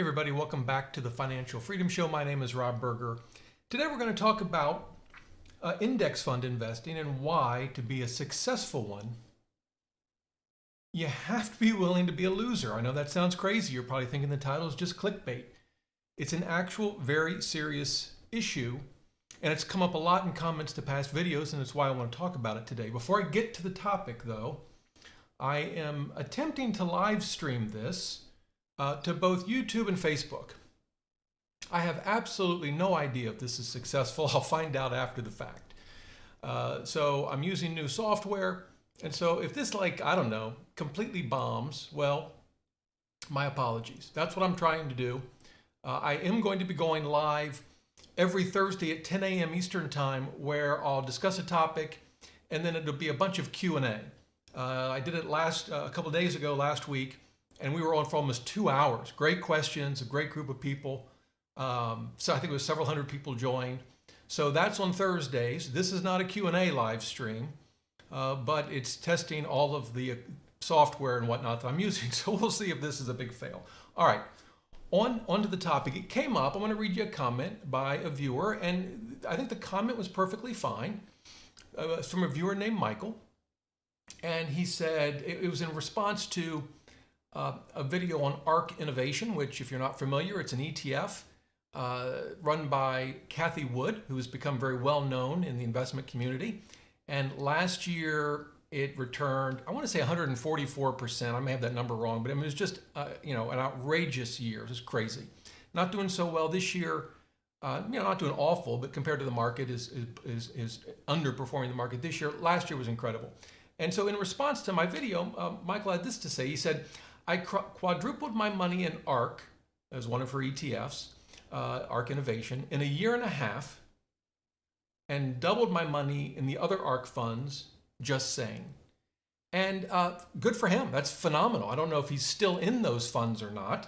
Hey everybody, welcome back to the Financial Freedom Show. My name is Rob Berger. Today we're going to talk about index fund investing and why, to be a successful one, you have to be willing to be a loser. I know that sounds crazy. You're probably thinking the title is just clickbait. It's an actual very serious issue, and it's come up a lot in comments to past videos, and it's why I want to talk about it today. Before I get to the topic though, I am attempting to live stream this to both YouTube and Facebook. I have absolutely no idea if this is successful. I'll find out after the fact. So I'm using new software. And so if this, completely bombs, well, my apologies. That's what I'm trying to do. I am going to be going live every Thursday at 10 a.m. Eastern Time, where I'll discuss a topic and then it'll be a bunch of Q&A. I did it a couple days ago, last week, and we were on for almost 2 hours. Great questions, a great group of people. So I think it was several hundred people joined. So that's on Thursdays. This is not a Q&A live stream, but it's testing all of the software and whatnot that I'm using. So we'll see if this is a big fail. All right, on to the topic. It came up. I'm going to read you a comment by a viewer, and I think the comment was perfectly fine. It's from a viewer named Michael, and he said it was in response to a video on Ark Innovation, which, if you're not familiar, it's an ETF run by Cathie Wood, who has become very well known in the investment community. And last year it returned, I want to say 144%. I may have that number wrong, but it was just an outrageous year. It was crazy. Not doing so well this year. Not doing awful, but compared to the market is underperforming the market this year. Last year was incredible. And so in response to my video, Michael had this to say. He said, I quadrupled my money in Ark, as one of her ETFs, Ark Innovation, in a year and a half, and doubled my money in the other Ark funds, just saying. And good for him. That's phenomenal. I don't know if he's still in those funds or not.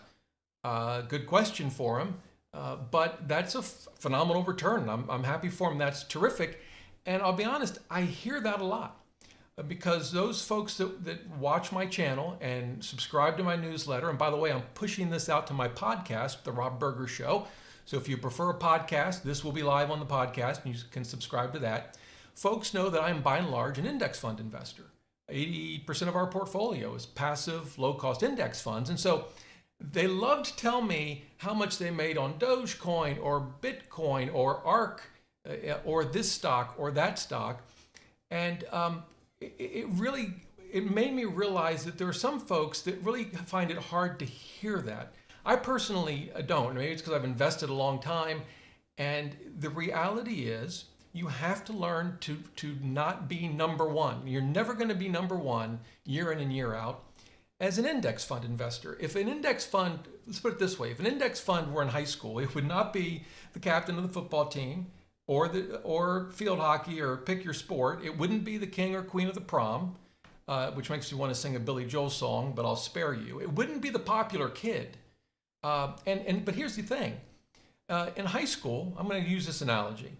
Good question for him. But that's a phenomenal return. I'm happy for him. That's terrific. And I'll be honest, I hear that a lot. Because those folks that watch my channel and subscribe to my newsletter, and by the way, I'm pushing this out to my podcast, The Rob Berger Show. So if you prefer a podcast, this will be live on the podcast, and you can subscribe to that. Folks know that I am, by and large, an index fund investor. 80% of our portfolio is passive, low-cost index funds. And so they love to tell me how much they made on Dogecoin or Bitcoin or Ark or this stock or that stock. And it made me realize that there are some folks that really find it hard to hear that. I personally don't. Maybe it's because I've invested a long time. And the reality is you have to learn to not be number one. You're never going to be number one year in and year out as an index fund investor. If an index fund, let's put it this way, if an index fund were in high school, it would not be the captain of the football team, or field hockey, or pick your sport. It wouldn't be the king or queen of the prom, which makes me want to sing a Billy Joel song, but I'll spare you. It wouldn't be the popular kid. But here's the thing. In high school, I'm going to use this analogy.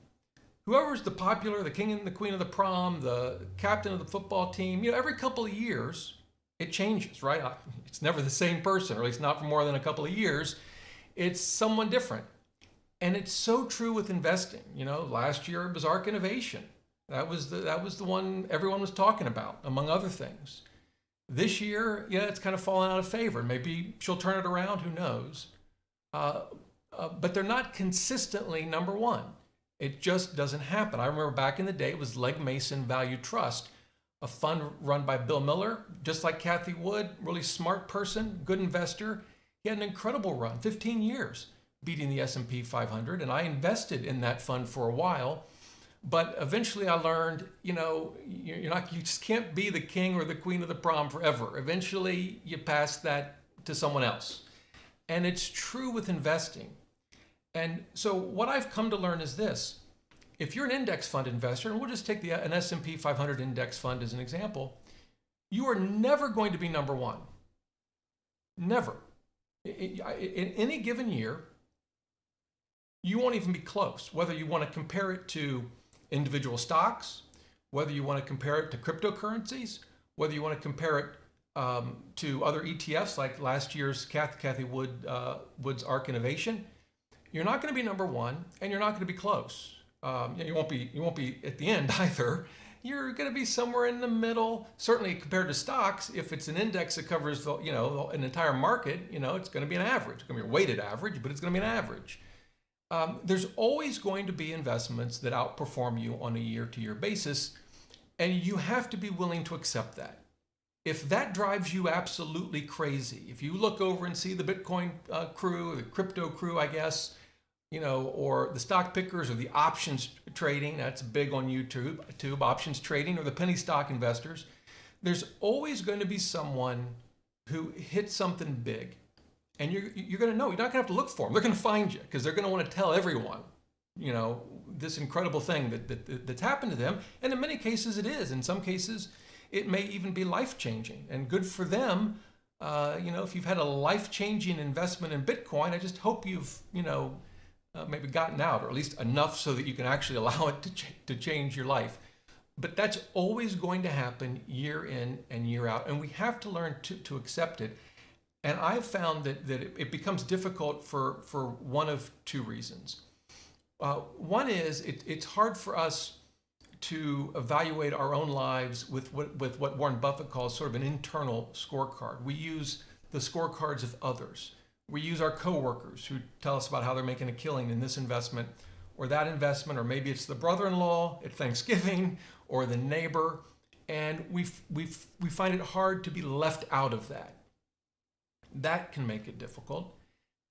Whoever's the popular, the king and the queen of the prom, the captain of the football team, every couple of years, it changes, right? It's never the same person, or at least not for more than a couple of years. It's someone different. And it's so true with investing. Last year it was Ark Innovation. That was the one everyone was talking about, among other things. This year, it's kind of fallen out of favor. Maybe she'll turn it around, who knows? But they're not consistently number one. It just doesn't happen. I remember back in the day, it was Legg Mason Value Trust, a fund run by Bill Miller, just like Cathie Wood, really smart person, good investor. He had an incredible run, 15 years. Beating the S&P 500, and I invested in that fund for a while, but eventually I learned, you just can't be the king or the queen of the prom forever. Eventually you pass that to someone else. And it's true with investing. And so what I've come to learn is this. If you're an index fund investor, and we'll just take an S&P 500 index fund as an example, you are never going to be number one. Never. In any given year, you won't even be close, whether you want to compare it to individual stocks, whether you want to compare it to cryptocurrencies, whether you want to compare it to other ETFs like last year's Kathy Wood's Ark Innovation, you're not going to be number one, and you're not going to be close. You won't be at the end either. You're going to be somewhere in the middle. Certainly compared to stocks, if it's an index that covers an entire market, it's going to be an average. It's going to be a weighted average, but it's going to be an average. There's always going to be investments that outperform you on a year-to-year basis, and you have to be willing to accept that. If that drives you absolutely crazy, if you look over and see the Bitcoin crew, the crypto crew, I guess, or the stock pickers or the options trading, that's big on YouTube, options trading, or the penny stock investors, there's always going to be someone who hits something big. And you're going to know. You're not going to have to look for them. They're going to find you because they're going to want to tell everyone, this incredible thing that's happened to them. And in many cases it is. In some cases, it may even be life-changing. And good for them. If you've had a life-changing investment in Bitcoin, I just hope you've, maybe gotten out, or at least enough so that you can actually allow it to change your life. But that's always going to happen year in and year out. And we have to learn to accept it. And I've found that it becomes difficult for one of two reasons. One is it's hard for us to evaluate our own lives with what Warren Buffett calls sort of an internal scorecard. We use the scorecards of others. We use our coworkers who tell us about how they're making a killing in this investment or that investment, or maybe it's the brother-in-law at Thanksgiving or the neighbor, and we find it hard to be left out of that. That can make it difficult.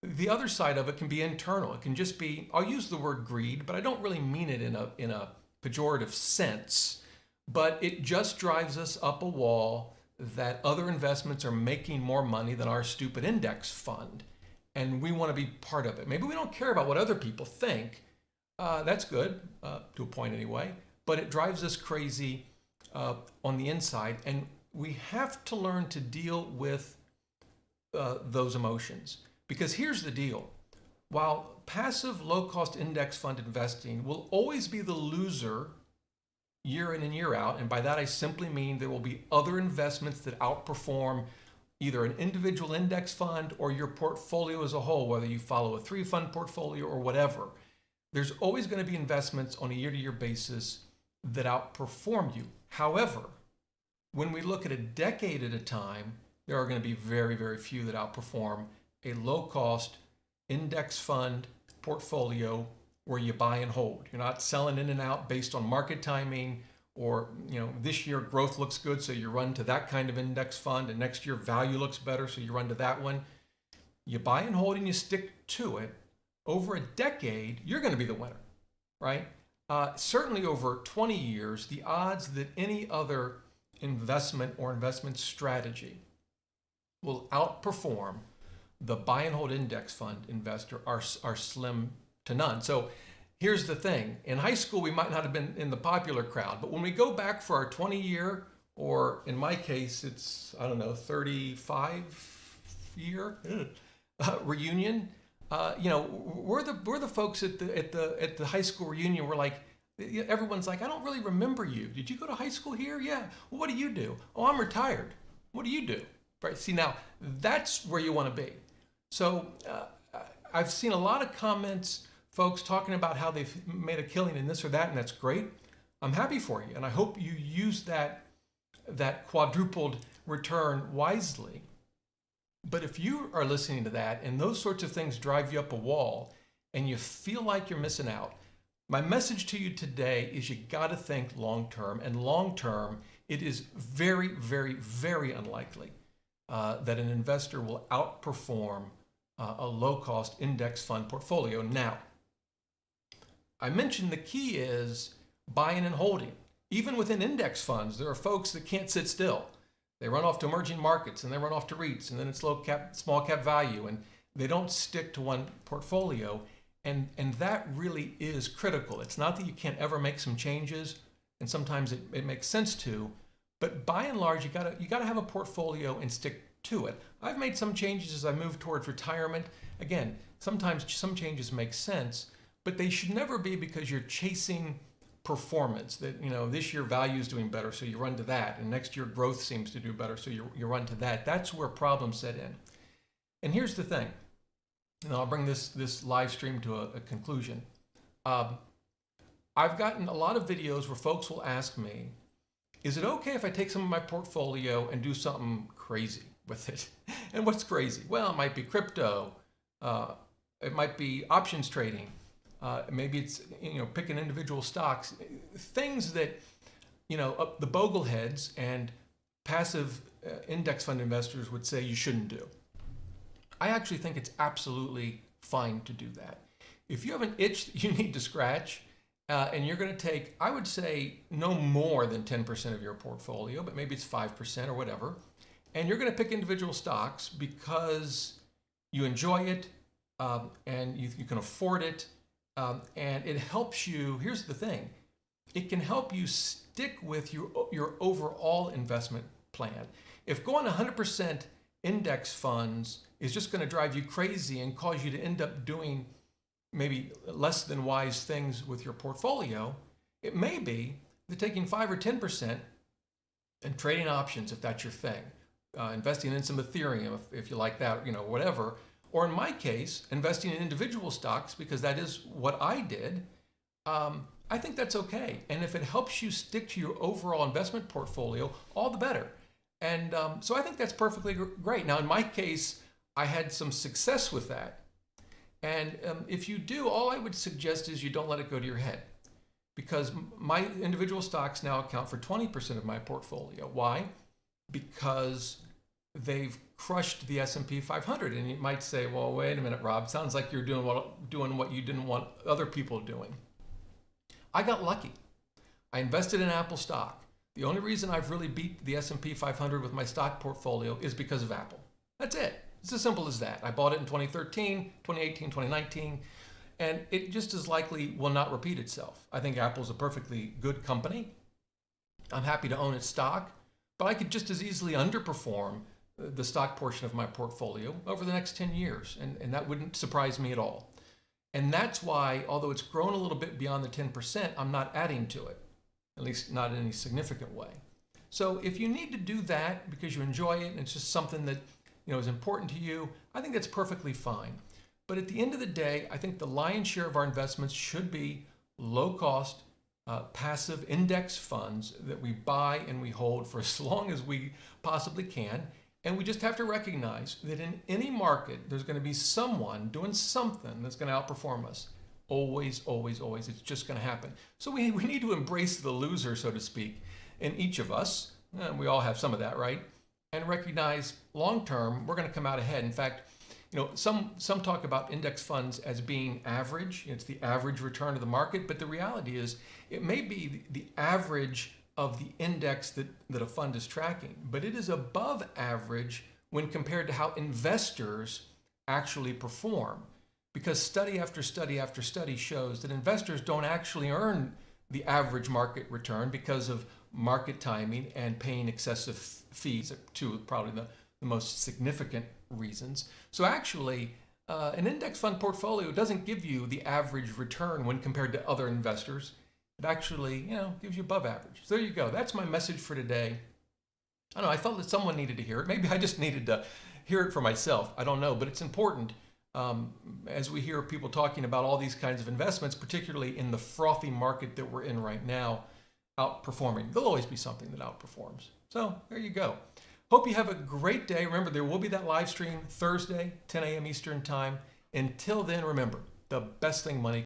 The other side of it can be internal. It can just be, I'll use the word greed, but I don't really mean it in a pejorative sense, but it just drives us up a wall that other investments are making more money than our stupid index fund, and we want to be part of it. Maybe we don't care about what other people think. That's good, to a point anyway, but it drives us crazy on the inside, and we have to learn to deal with those emotions. Because here's the deal. While passive low-cost index fund investing will always be the loser year in and year out, and by that I simply mean there will be other investments that outperform either an individual index fund or your portfolio as a whole, whether you follow a 3-fund portfolio or whatever. There's always going to be investments on a year-to-year basis that outperform you. However, when we look at a decade at a time, there are going to be very, very few that outperform a low-cost index fund portfolio where you buy and hold. You're not selling in and out based on market timing, or this year growth looks good, so you run to that kind of index fund, and next year value looks better, so you run to that one. You buy and hold and you stick to it. Over a decade, you're going to be the winner, right? Certainly over 20 years, the odds that any other investment or investment strategy will outperform the buy and hold index fund investor are slim to none. So here's the thing. In high school, we might not have been in the popular crowd, but when we go back for our 20-year, or in my case, it's, 35-year reunion, we're the folks at the high school reunion. We're like, everyone's like, I don't really remember you. Did you go to high school here? Yeah. Well, what do you do? Oh, I'm retired. What do you do? Right. See, now that's where you want to be. So I've seen a lot of comments, folks talking about how they've made a killing in this or that, and that's great. I'm happy for you, and I hope you use that quadrupled return wisely. But if you are listening to that and those sorts of things drive you up a wall and you feel like you're missing out, my message to you today is you got to think long term, and long term, it is very, very, very unlikely that an investor will outperform a low-cost index fund portfolio. Now, I mentioned the key is buying and holding. Even within index funds, there are folks that can't sit still. They run off to emerging markets, and they run off to REITs, and then it's small cap value, and they don't stick to one portfolio. And that really is critical. It's not that you can't ever make some changes, and sometimes it makes sense to, but by and large, you gotta have a portfolio and stick to it. I've made some changes as I move towards retirement. Again, sometimes some changes make sense, but they should never be because you're chasing performance, that, this year value is doing better, so you run to that, and next year growth seems to do better, so you run to that. That's where problems set in. And here's the thing, I'll bring this live stream to a conclusion. I've gotten a lot of videos where folks will ask me, is it okay if I take some of my portfolio and do something crazy with it? And what's crazy? Well, it might be crypto, it might be options trading, maybe it's picking individual stocks, things that the bogleheads and passive index fund investors would say you shouldn't do. I actually think it's absolutely fine to do that. If you have an itch that you need to scratch, and you're going to take, I would say, no more than 10% of your portfolio, but maybe it's 5% or whatever, and you're going to pick individual stocks because you enjoy it, and you can afford it, and it helps you. Here's the thing, it can help you stick with your overall investment plan. If going 100% index funds is just going to drive you crazy and cause you to end up doing maybe less than wise things with your portfolio, it may be that taking 5 or 10% and trading options, if that's your thing, investing in some Ethereum, if you like that, whatever, or in my case, investing in individual stocks, because that is what I did, I think that's okay. And if it helps you stick to your overall investment portfolio, all the better. And so I think that's perfectly great. Now, in my case, I had some success with that. And if you do, all I would suggest is you don't let it go to your head, because my individual stocks now account for 20% of my portfolio. Why? Because they've crushed the S&P 500. And you might say, well, wait a minute, Rob, sounds like you're doing what you didn't want other people doing. I got lucky. I invested in Apple stock. The only reason I've really beat the S&P 500 with my stock portfolio is because of Apple. That's it. It's as simple as that. I bought it in 2013, 2018, 2019, and it just as likely will not repeat itself. I think Apple's a perfectly good company. I'm happy to own its stock, but I could just as easily underperform the stock portion of my portfolio over the next 10 years, and that wouldn't surprise me at all. And that's why, although it's grown a little bit beyond the 10%, I'm not adding to it, at least not in any significant way. So if you need to do that because you enjoy it and it's just something that is important to you, I think that's perfectly fine. But at the end of the day, I think the lion's share of our investments should be low-cost, passive index funds that we buy and we hold for as long as we possibly can. And we just have to recognize that in any market, there's going to be someone doing something that's going to outperform us. Always, always, always. It's just going to happen. So we need to embrace the loser, so to speak, in each of us. We all have some of that, right? And recognize long-term, we're going to come out ahead. In fact, some talk about index funds as being average. It's the average return of the market. But the reality is it may be the average of the index that a fund is tracking, but it is above average when compared to how investors actually perform. Because study after study after study shows that investors don't actually earn the average market return because of market timing and paying excessive fees, two probably the most significant reasons. So actually, an index fund portfolio doesn't give you the average return when compared to other investors. It actually, gives you above average. So there you go. That's my message for today. I don't know, I felt that someone needed to hear it. Maybe I just needed to hear it for myself. I don't know, but it's important as we hear people talking about all these kinds of investments, particularly in the frothy market that we're in right now, outperforming. There'll always be something that outperforms. So there you go. Hope you have a great day. Remember, there will be that live stream Thursday, 10 a.m. Eastern time. Until then, remember, the best thing money